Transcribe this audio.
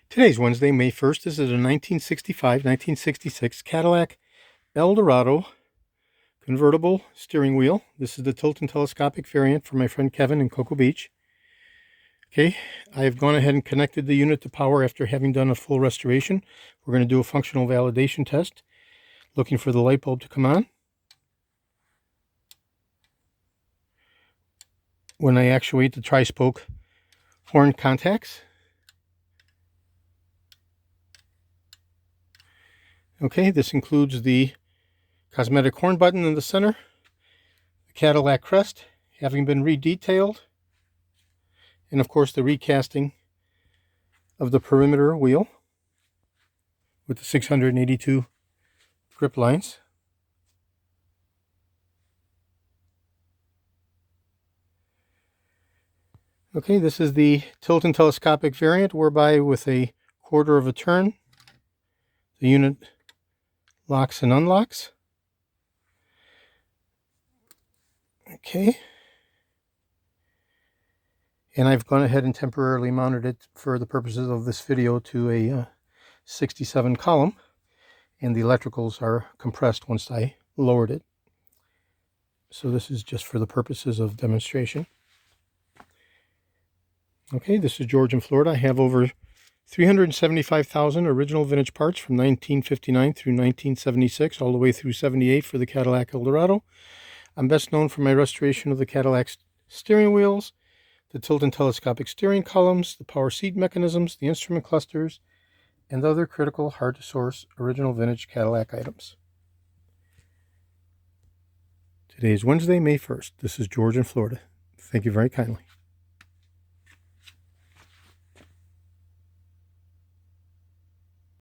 Today's Wednesday, May 1st. This is a 1965-1966 Cadillac Eldorado convertible steering wheel. This is the tilt and telescopic variant for my friend Kevin in Cocoa Beach. Okay, I have gone ahead and connected the unit to power after having done a full restoration. We're going to do a functional validation test, looking for the light bulb to come on. When I actuate the tri-spoke horn contacts. Okay, this includes the cosmetic horn button in the center, the Cadillac crest having been redetailed, and of course the recasting of the perimeter wheel with the 682 grip lines. Okay, this is the tilt and telescopic variant, whereby with a quarter of a turn the unit locks and unlocks. Okay. And I've gone ahead and temporarily mounted it for the purposes of this video to a 67 column. And the electricals are compressed once I lowered it. So this is just for the purposes of demonstration. Okay, this is George in Florida. I have over 375,000 original vintage parts from 1959 through 1976, all the way through 78 for the Cadillac Eldorado. I'm best known for my restoration of the Cadillac steering wheels, the tilt and telescopic steering columns, the power seat mechanisms, the instrument clusters, and other critical, hard-to-source, original vintage Cadillac items. Today is Wednesday, May 1st. This is George in Florida. Thank you very kindly.